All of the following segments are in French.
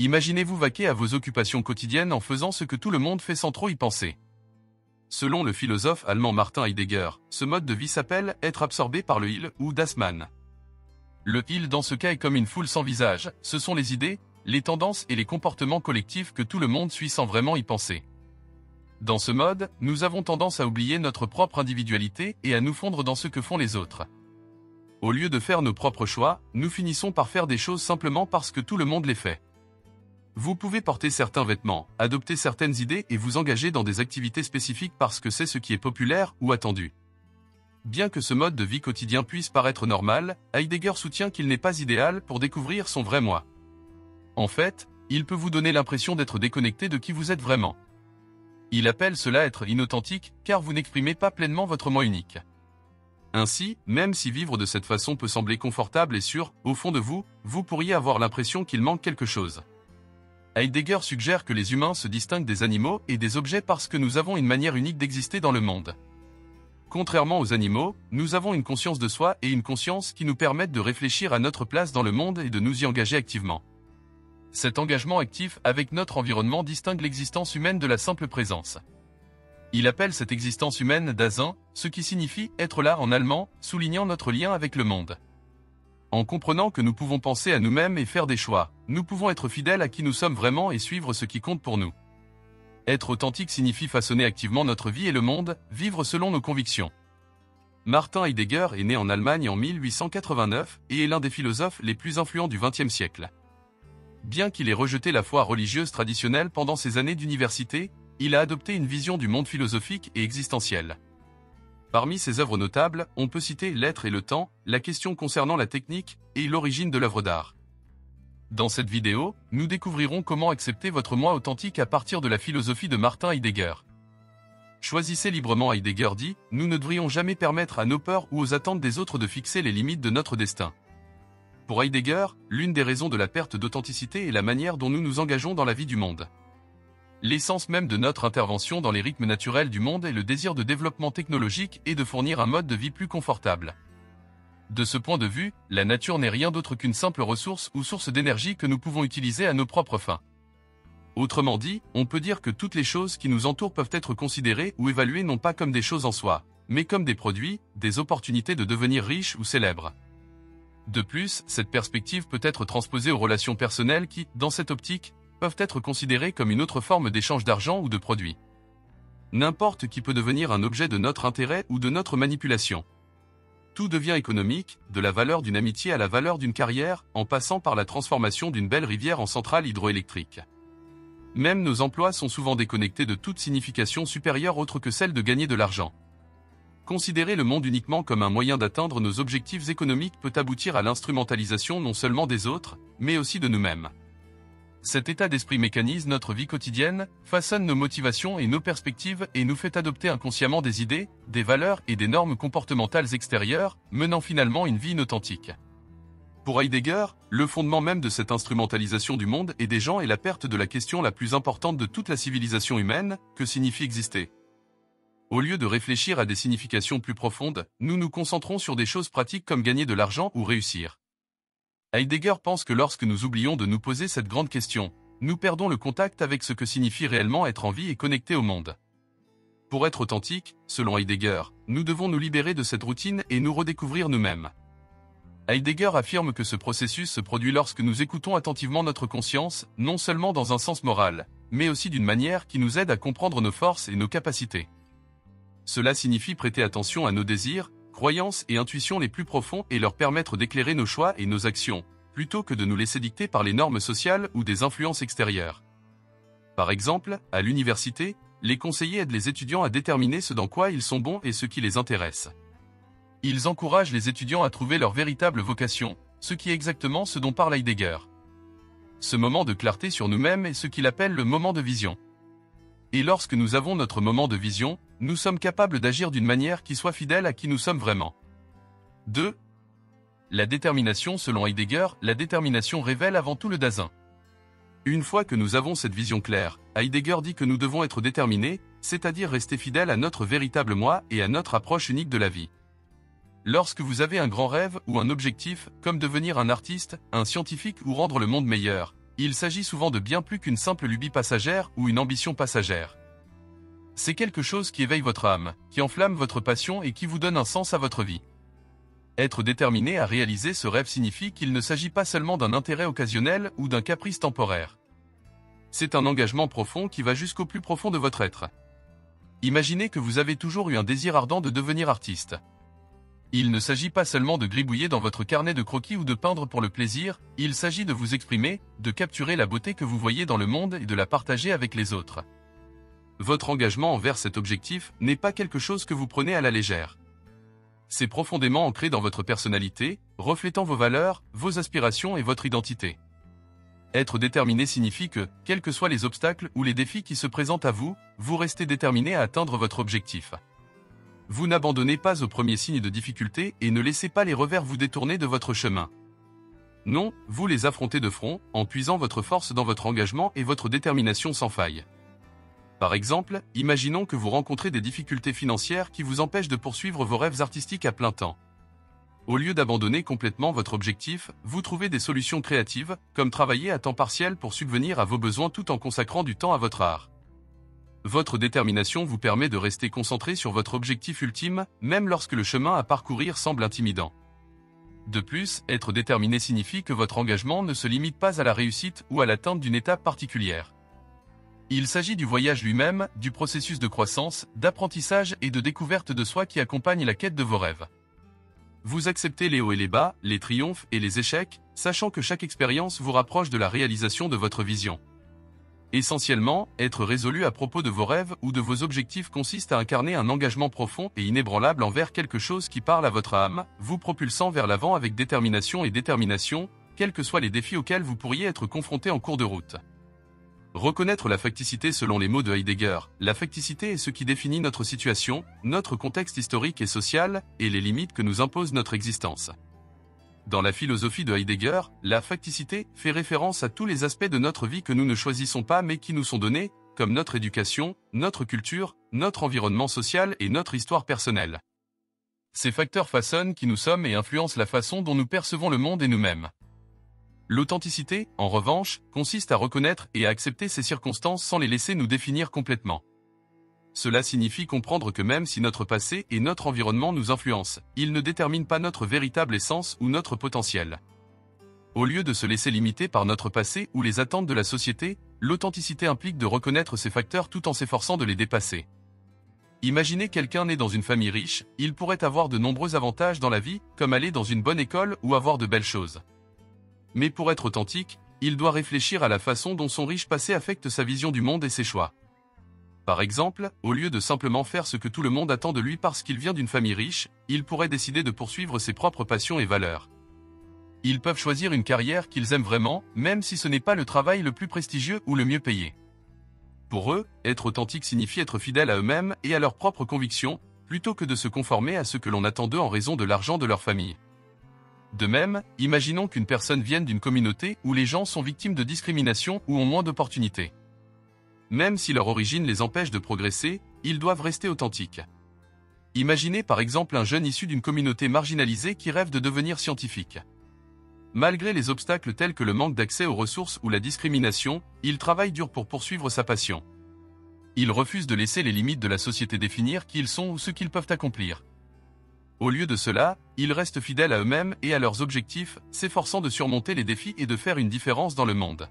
Imaginez-vous vaquer à vos occupations quotidiennes en faisant ce que tout le monde fait sans trop y penser. Selon le philosophe allemand Martin Heidegger, ce mode de vie s'appelle être absorbé par le Il ou das Mann. Le Il dans ce cas est comme une foule sans visage, ce sont les idées, les tendances et les comportements collectifs que tout le monde suit sans vraiment y penser. Dans ce mode, nous avons tendance à oublier notre propre individualité et à nous fondre dans ce que font les autres. Au lieu de faire nos propres choix, nous finissons par faire des choses simplement parce que tout le monde les fait. Vous pouvez porter certains vêtements, adopter certaines idées et vous engager dans des activités spécifiques parce que c'est ce qui est populaire ou attendu. Bien que ce mode de vie quotidien puisse paraître normal, Heidegger soutient qu'il n'est pas idéal pour découvrir son vrai moi. En fait, il peut vous donner l'impression d'être déconnecté de qui vous êtes vraiment. Il appelle cela être inauthentique, car vous n'exprimez pas pleinement votre moi unique. Ainsi, même si vivre de cette façon peut sembler confortable et sûr, au fond de vous, vous pourriez avoir l'impression qu'il manque quelque chose. Heidegger suggère que les humains se distinguent des animaux et des objets parce que nous avons une manière unique d'exister dans le monde. Contrairement aux animaux, nous avons une conscience de soi et une conscience qui nous permettent de réfléchir à notre place dans le monde et de nous y engager activement. Cet engagement actif avec notre environnement distingue l'existence humaine de la simple présence. Il appelle cette existence humaine Dasein, ce qui signifie être là en allemand, soulignant notre lien avec le monde. En comprenant que nous pouvons penser à nous-mêmes et faire des choix, nous pouvons être fidèles à qui nous sommes vraiment et suivre ce qui compte pour nous. Être authentique signifie façonner activement notre vie et le monde, vivre selon nos convictions. Martin Heidegger est né en Allemagne en 1889 et est l'un des philosophes les plus influents du XXe siècle. Bien qu'il ait rejeté la foi religieuse traditionnelle pendant ses années d'université, il a adopté une vision du monde philosophique et existentiel. Parmi ses œuvres notables, on peut citer L'être et le temps, la question concernant la technique et l'origine de l'œuvre d'art. Dans cette vidéo, nous découvrirons comment accepter votre moi authentique à partir de la philosophie de Martin Heidegger. Choisissez librement. Heidegger dit, nous ne devrions jamais permettre à nos peurs ou aux attentes des autres de fixer les limites de notre destin. Pour Heidegger, l'une des raisons de la perte d'authenticité est la manière dont nous nous engageons dans la vie du monde. L'essence même de notre intervention dans les rythmes naturels du monde est le désir de développement technologique et de fournir un mode de vie plus confortable. De ce point de vue, la nature n'est rien d'autre qu'une simple ressource ou source d'énergie que nous pouvons utiliser à nos propres fins. Autrement dit, on peut dire que toutes les choses qui nous entourent peuvent être considérées ou évaluées non pas comme des choses en soi, mais comme des produits, des opportunités de devenir riches ou célèbres. De plus, cette perspective peut être transposée aux relations personnelles qui, dans cette optique, peuvent être considérées comme une autre forme d'échange d'argent ou de produits. N'importe qui peut devenir un objet de notre intérêt ou de notre manipulation. Tout devient économique, de la valeur d'une amitié à la valeur d'une carrière, en passant par la transformation d'une belle rivière en centrale hydroélectrique. Même nos emplois sont souvent déconnectés de toute signification supérieure autre que celle de gagner de l'argent. Considérer le monde uniquement comme un moyen d'atteindre nos objectifs économiques peut aboutir à l'instrumentalisation non seulement des autres, mais aussi de nous-mêmes. Cet état d'esprit mécanise notre vie quotidienne, façonne nos motivations et nos perspectives et nous fait adopter inconsciemment des idées, des valeurs et des normes comportementales extérieures, menant finalement une vie inauthentique. Pour Heidegger, le fondement même de cette instrumentalisation du monde et des gens est la perte de la question la plus importante de toute la civilisation humaine, que signifie exister. Au lieu de réfléchir à des significations plus profondes, nous nous concentrons sur des choses pratiques comme gagner de l'argent ou réussir. Heidegger pense que lorsque nous oublions de nous poser cette grande question, nous perdons le contact avec ce que signifie réellement être en vie et connecté au monde. Pour être authentique, selon Heidegger, nous devons nous libérer de cette routine et nous redécouvrir nous-mêmes. Heidegger affirme que ce processus se produit lorsque nous écoutons attentivement notre conscience, non seulement dans un sens moral, mais aussi d'une manière qui nous aide à comprendre nos forces et nos capacités. Cela signifie prêter attention à nos désirs, croyances et intuitions les plus profonds et leur permettre d'éclairer nos choix et nos actions, plutôt que de nous laisser dicter par les normes sociales ou des influences extérieures. Par exemple, à l'université, les conseillers aident les étudiants à déterminer ce dans quoi ils sont bons et ce qui les intéresse. Ils encouragent les étudiants à trouver leur véritable vocation, ce qui est exactement ce dont parle Heidegger. Ce moment de clarté sur nous-mêmes est ce qu'il appelle le moment de vision. Et lorsque nous avons notre moment de vision, nous sommes capables d'agir d'une manière qui soit fidèle à qui nous sommes vraiment. 2. La détermination. Selon Heidegger, la détermination révèle avant tout le Dasein. Une fois que nous avons cette vision claire, Heidegger dit que nous devons être déterminés, c'est-à-dire rester fidèles à notre véritable moi et à notre approche unique de la vie. Lorsque vous avez un grand rêve ou un objectif, comme devenir un artiste, un scientifique ou rendre le monde meilleur, il s'agit souvent de bien plus qu'une simple lubie passagère ou une ambition passagère. C'est quelque chose qui éveille votre âme, qui enflamme votre passion et qui vous donne un sens à votre vie. Être déterminé à réaliser ce rêve signifie qu'il ne s'agit pas seulement d'un intérêt occasionnel ou d'un caprice temporaire. C'est un engagement profond qui va jusqu'au plus profond de votre être. Imaginez que vous avez toujours eu un désir ardent de devenir artiste. Il ne s'agit pas seulement de gribouiller dans votre carnet de croquis ou de peindre pour le plaisir, il s'agit de vous exprimer, de capturer la beauté que vous voyez dans le monde et de la partager avec les autres. Votre engagement envers cet objectif n'est pas quelque chose que vous prenez à la légère. C'est profondément ancré dans votre personnalité, reflétant vos valeurs, vos aspirations et votre identité. Être déterminé signifie que, quels que soient les obstacles ou les défis qui se présentent à vous, vous restez déterminé à atteindre votre objectif. Vous n'abandonnez pas au premier signe de difficulté et ne laissez pas les revers vous détourner de votre chemin. Non, vous les affrontez de front, en puisant votre force dans votre engagement et votre détermination sans faille. Par exemple, imaginons que vous rencontrez des difficultés financières qui vous empêchent de poursuivre vos rêves artistiques à plein temps. Au lieu d'abandonner complètement votre objectif, vous trouvez des solutions créatives, comme travailler à temps partiel pour subvenir à vos besoins tout en consacrant du temps à votre art. Votre détermination vous permet de rester concentré sur votre objectif ultime, même lorsque le chemin à parcourir semble intimidant. De plus, être déterminé signifie que votre engagement ne se limite pas à la réussite ou à l'atteinte d'une étape particulière. Il s'agit du voyage lui-même, du processus de croissance, d'apprentissage et de découverte de soi qui accompagne la quête de vos rêves. Vous acceptez les hauts et les bas, les triomphes et les échecs, sachant que chaque expérience vous rapproche de la réalisation de votre vision. Essentiellement, être résolu à propos de vos rêves ou de vos objectifs consiste à incarner un engagement profond et inébranlable envers quelque chose qui parle à votre âme, vous propulsant vers l'avant avec détermination, quels que soient les défis auxquels vous pourriez être confronté en cours de route. Reconnaître la facticité selon les mots de Heidegger, la facticité est ce qui définit notre situation, notre contexte historique et social, et les limites que nous impose notre existence. Dans la philosophie de Heidegger, la facticité fait référence à tous les aspects de notre vie que nous ne choisissons pas mais qui nous sont donnés, comme notre éducation, notre culture, notre environnement social et notre histoire personnelle. Ces facteurs façonnent qui nous sommes et influencent la façon dont nous percevons le monde et nous-mêmes. L'authenticité, en revanche, consiste à reconnaître et à accepter ces circonstances sans les laisser nous définir complètement. Cela signifie comprendre que même si notre passé et notre environnement nous influencent, ils ne déterminent pas notre véritable essence ou notre potentiel. Au lieu de se laisser limiter par notre passé ou les attentes de la société, l'authenticité implique de reconnaître ces facteurs tout en s'efforçant de les dépasser. Imaginez quelqu'un né dans une famille riche, il pourrait avoir de nombreux avantages dans la vie, comme aller dans une bonne école ou avoir de belles choses. Mais pour être authentique, il doit réfléchir à la façon dont son riche passé affecte sa vision du monde et ses choix. Par exemple, au lieu de simplement faire ce que tout le monde attend de lui parce qu'il vient d'une famille riche, il pourrait décider de poursuivre ses propres passions et valeurs. Ils peuvent choisir une carrière qu'ils aiment vraiment, même si ce n'est pas le travail le plus prestigieux ou le mieux payé. Pour eux, être authentique signifie être fidèle à eux-mêmes et à leurs propres convictions, plutôt que de se conformer à ce que l'on attend d'eux en raison de l'argent de leur famille. De même, imaginons qu'une personne vienne d'une communauté où les gens sont victimes de discrimination ou ont moins d'opportunités. Même si leur origine les empêche de progresser, ils doivent rester authentiques. Imaginez par exemple un jeune issu d'une communauté marginalisée qui rêve de devenir scientifique. Malgré les obstacles tels que le manque d'accès aux ressources ou la discrimination, il travaille dur pour poursuivre sa passion. Il refuse de laisser les limites de la société définir qui ils sont ou ce qu'ils peuvent accomplir. Au lieu de cela, ils restent fidèles à eux-mêmes et à leurs objectifs, s'efforçant de surmonter les défis et de faire une différence dans le monde.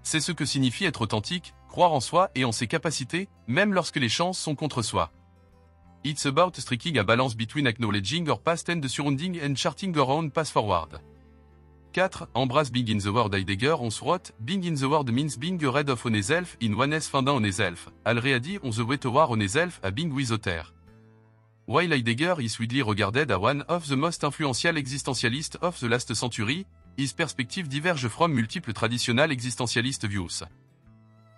C'est ce que signifie être authentique, croire en soi et en ses capacités, même lorsque les chances sont contre soi. It's about striking a balance between acknowledging our past and the surrounding and charting our own path forward. 4. Embrace being in the world. Heidegger ons wrote, being in the world means being rid of oneself in one's finding oneself, already on the way toward oneself a being with other. While Heidegger is widely regarded as one of the most influential existentialists of the last century, his perspective diverge from multiple traditional existentialist views.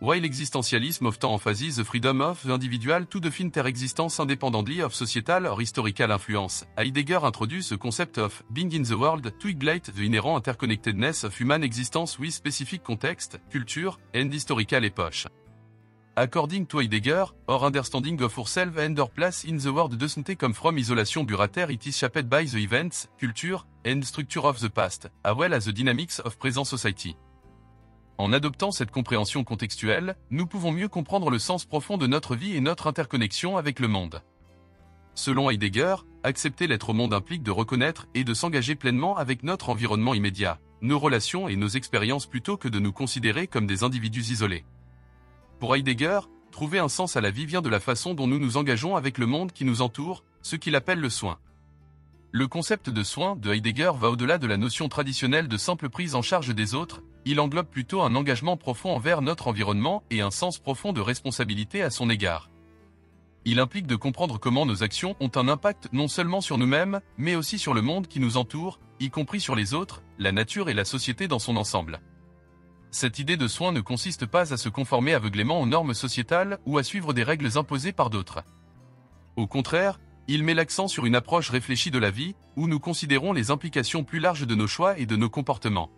While existentialism often emphasizes the freedom of the individual to define their existence independently of societal or historical influence, Heidegger introduces the concept of being in the world to highlight the inherent interconnectedness of human existence with specific context, culture, and historical epoch. According to Heidegger, our understanding of ourselves and our place in the world doesn't come from isolation but it is shaped by the events, culture, and structure of the past, as well as the dynamics of present society. En adoptant cette compréhension contextuelle, nous pouvons mieux comprendre le sens profond de notre vie et notre interconnexion avec le monde. Selon Heidegger, accepter l'être au monde implique de reconnaître et de s'engager pleinement avec notre environnement immédiat, nos relations et nos expériences plutôt que de nous considérer comme des individus isolés. Pour Heidegger, trouver un sens à la vie vient de la façon dont nous nous engageons avec le monde qui nous entoure, ce qu'il appelle le soin. Le concept de soin de Heidegger va au-delà de la notion traditionnelle de simple prise en charge des autres, il englobe plutôt un engagement profond envers notre environnement et un sens profond de responsabilité à son égard. Il implique de comprendre comment nos actions ont un impact non seulement sur nous-mêmes, mais aussi sur le monde qui nous entoure, y compris sur les autres, la nature et la société dans son ensemble. Cette idée de soin ne consiste pas à se conformer aveuglément aux normes sociétales ou à suivre des règles imposées par d'autres. Au contraire, il met l'accent sur une approche réfléchie de la vie, où nous considérons les implications plus larges de nos choix et de nos comportements.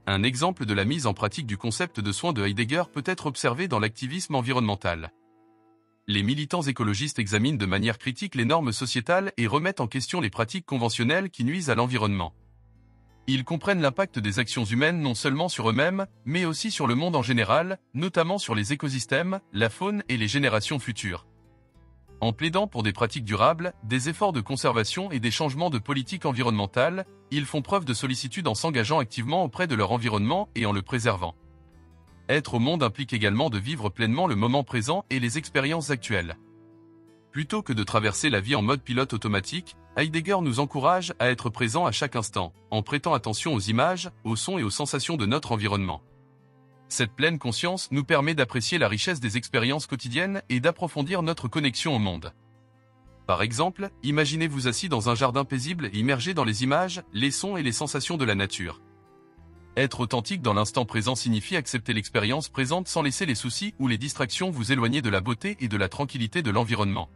Un exemple de la mise en pratique du concept de soin de Heidegger peut être observé dans l'activisme environnemental. Les militants écologistes examinent de manière critique les normes sociétales et remettent en question les pratiques conventionnelles qui nuisent à l'environnement. Ils comprennent l'impact des actions humaines non seulement sur eux-mêmes, mais aussi sur le monde en général, notamment sur les écosystèmes, la faune et les générations futures. En plaidant pour des pratiques durables, des efforts de conservation et des changements de politique environnementale, ils font preuve de sollicitude en s'engageant activement auprès de leur environnement et en le préservant. Être au monde implique également de vivre pleinement le moment présent et les expériences actuelles. Plutôt que de traverser la vie en mode pilote automatique, Heidegger nous encourage à être présent à chaque instant, en prêtant attention aux images, aux sons et aux sensations de notre environnement. Cette pleine conscience nous permet d'apprécier la richesse des expériences quotidiennes et d'approfondir notre connexion au monde. Par exemple, imaginez-vous assis dans un jardin paisible et immergé dans les images, les sons et les sensations de la nature. Être authentique dans l'instant présent signifie accepter l'expérience présente sans laisser les soucis ou les distractions vous éloigner de la beauté et de la tranquillité de l'environnement.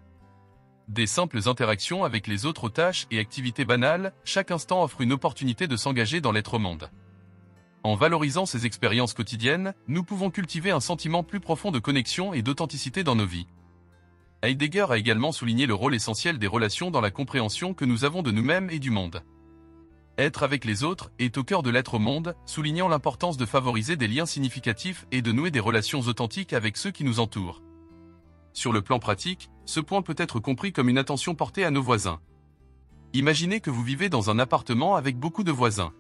Des simples interactions avec les autres aux tâches et activités banales, chaque instant offre une opportunité de s'engager dans l'être au monde. En valorisant ces expériences quotidiennes, nous pouvons cultiver un sentiment plus profond de connexion et d'authenticité dans nos vies. Heidegger a également souligné le rôle essentiel des relations dans la compréhension que nous avons de nous-mêmes et du monde. Être avec les autres est au cœur de l'être au monde, soulignant l'importance de favoriser des liens significatifs et de nouer des relations authentiques avec ceux qui nous entourent. Sur le plan pratique, ce point peut être compris comme une attention portée à nos voisins. Imaginez que vous vivez dans un appartement avec beaucoup de voisins.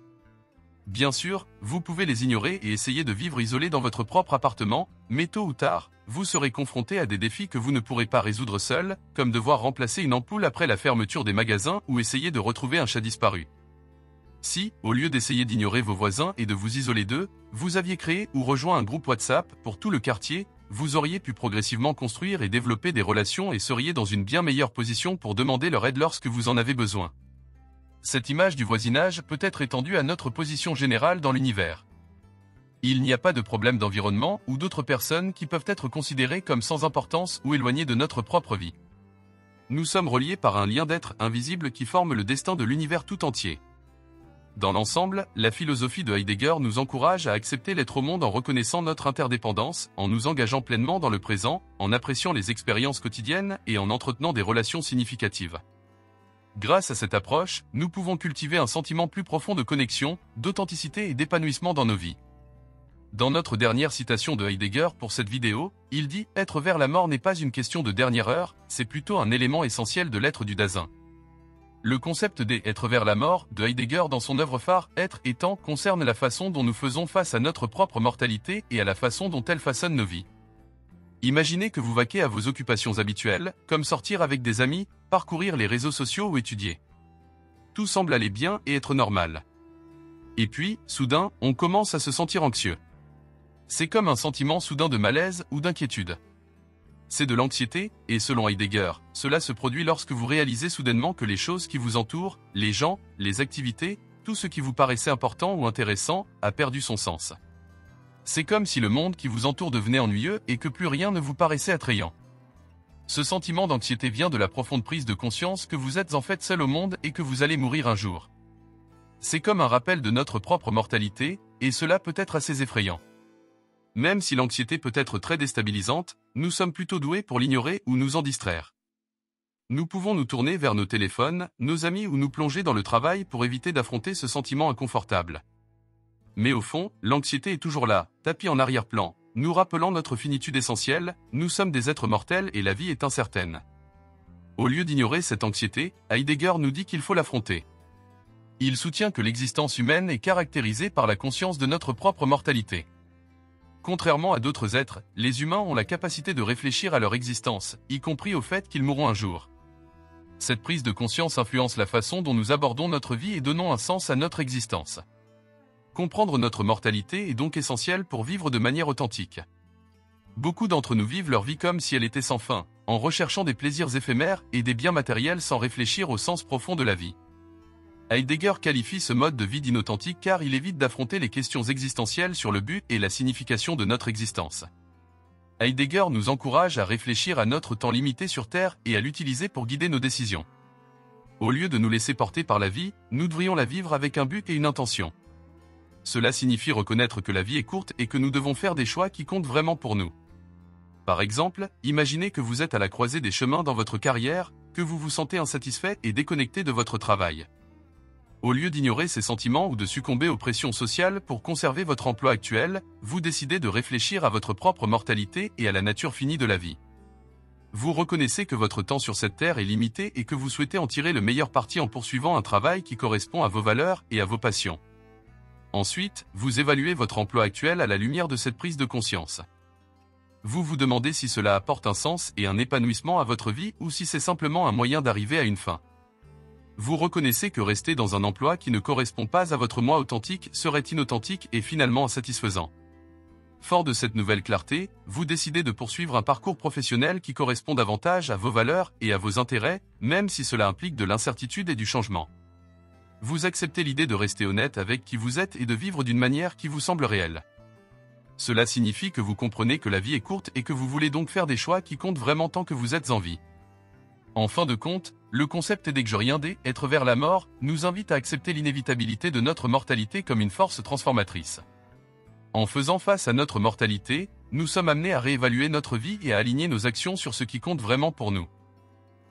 Bien sûr, vous pouvez les ignorer et essayer de vivre isolé dans votre propre appartement, mais tôt ou tard, vous serez confronté à des défis que vous ne pourrez pas résoudre seul, comme devoir remplacer une ampoule après la fermeture des magasins ou essayer de retrouver un chat disparu. Si, au lieu d'essayer d'ignorer vos voisins et de vous isoler d'eux, vous aviez créé ou rejoint un groupe WhatsApp pour tout le quartier, vous auriez pu progressivement construire et développer des relations et seriez dans une bien meilleure position pour demander leur aide lorsque vous en avez besoin. Cette image du voisinage peut être étendue à notre position générale dans l'univers. Il n'y a pas de problème d'environnement ou d'autres personnes qui peuvent être considérées comme sans importance ou éloignées de notre propre vie. Nous sommes reliés par un lien d'être invisible qui forme le destin de l'univers tout entier. Dans l'ensemble, la philosophie de Heidegger nous encourage à accepter l'être au monde en reconnaissant notre interdépendance, en nous engageant pleinement dans le présent, en appréciant les expériences quotidiennes et en entretenant des relations significatives. Grâce à cette approche, nous pouvons cultiver un sentiment plus profond de connexion, d'authenticité et d'épanouissement dans nos vies. Dans notre dernière citation de Heidegger pour cette vidéo, il dit « Être vers la mort n'est pas une question de dernière heure, c'est plutôt un élément essentiel de l'être du Dasein ». Le concept d'« être vers la mort » de Heidegger dans son œuvre phare « Être et temps » concerne la façon dont nous faisons face à notre propre mortalité et à la façon dont elle façonne nos vies. Imaginez que vous vaquez à vos occupations habituelles, comme sortir avec des amis, parcourir les réseaux sociaux ou étudier. Tout semble aller bien et être normal. Et puis, soudain, on commence à se sentir anxieux. C'est comme un sentiment soudain de malaise ou d'inquiétude. C'est de l'anxiété, et selon Heidegger, cela se produit lorsque vous réalisez soudainement que les choses qui vous entourent, les gens, les activités, tout ce qui vous paraissait important ou intéressant, a perdu son sens. C'est comme si le monde qui vous entoure devenait ennuyeux et que plus rien ne vous paraissait attrayant. Ce sentiment d'anxiété vient de la profonde prise de conscience que vous êtes en fait seul au monde et que vous allez mourir un jour. C'est comme un rappel de notre propre mortalité, et cela peut être assez effrayant. Même si l'anxiété peut être très déstabilisante, nous sommes plutôt doués pour l'ignorer ou nous en distraire. Nous pouvons nous tourner vers nos téléphones, nos amis ou nous plonger dans le travail pour éviter d'affronter ce sentiment inconfortable. Mais au fond, l'anxiété est toujours là, tapis en arrière-plan, nous rappelant notre finitude essentielle, nous sommes des êtres mortels et la vie est incertaine. Au lieu d'ignorer cette anxiété, Heidegger nous dit qu'il faut l'affronter. Il soutient que l'existence humaine est caractérisée par la conscience de notre propre mortalité. Contrairement à d'autres êtres, les humains ont la capacité de réfléchir à leur existence, y compris au fait qu'ils mourront un jour. Cette prise de conscience influence la façon dont nous abordons notre vie et donnons un sens à notre existence. Comprendre notre mortalité est donc essentiel pour vivre de manière authentique. Beaucoup d'entre nous vivent leur vie comme si elle était sans fin, en recherchant des plaisirs éphémères et des biens matériels sans réfléchir au sens profond de la vie. Heidegger qualifie ce mode de vie d'inauthentique car il évite d'affronter les questions existentielles sur le but et la signification de notre existence. Heidegger nous encourage à réfléchir à notre temps limité sur Terre et à l'utiliser pour guider nos décisions. Au lieu de nous laisser porter par la vie, nous devrions la vivre avec un but et une intention. Cela signifie reconnaître que la vie est courte et que nous devons faire des choix qui comptent vraiment pour nous. Par exemple, imaginez que vous êtes à la croisée des chemins dans votre carrière, que vous vous sentez insatisfait et déconnecté de votre travail. Au lieu d'ignorer ces sentiments ou de succomber aux pressions sociales pour conserver votre emploi actuel, vous décidez de réfléchir à votre propre mortalité et à la nature finie de la vie. Vous reconnaissez que votre temps sur cette terre est limité et que vous souhaitez en tirer le meilleur parti en poursuivant un travail qui correspond à vos valeurs et à vos passions. Ensuite, vous évaluez votre emploi actuel à la lumière de cette prise de conscience. Vous vous demandez si cela apporte un sens et un épanouissement à votre vie ou si c'est simplement un moyen d'arriver à une fin. Vous reconnaissez que rester dans un emploi qui ne correspond pas à votre moi authentique serait inauthentique et finalement insatisfaisant. Fort de cette nouvelle clarté, vous décidez de poursuivre un parcours professionnel qui correspond davantage à vos valeurs et à vos intérêts, même si cela implique de l'incertitude et du changement. Vous acceptez l'idée de rester honnête avec qui vous êtes et de vivre d'une manière qui vous semble réelle. Cela signifie que vous comprenez que la vie est courte et que vous voulez donc faire des choix qui comptent vraiment tant que vous êtes en vie. En fin de compte, le concept d'Heidegger, être vers la mort, nous invite à accepter l'inévitabilité de notre mortalité comme une force transformatrice. En faisant face à notre mortalité, nous sommes amenés à réévaluer notre vie et à aligner nos actions sur ce qui compte vraiment pour nous.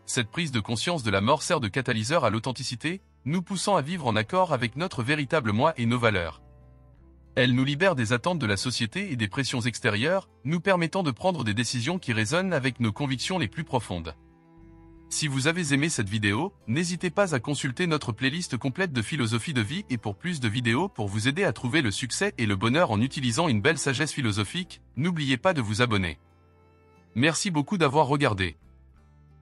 Cette prise de conscience de la mort sert de catalyseur à l'authenticité, nous poussant à vivre en accord avec notre véritable moi et nos valeurs. Elle nous libère des attentes de la société et des pressions extérieures, nous permettant de prendre des décisions qui résonnent avec nos convictions les plus profondes. Si vous avez aimé cette vidéo, n'hésitez pas à consulter notre playlist complète de philosophie de vie et pour plus de vidéos pour vous aider à trouver le succès et le bonheur en utilisant une belle sagesse philosophique, n'oubliez pas de vous abonner. Merci beaucoup d'avoir regardé.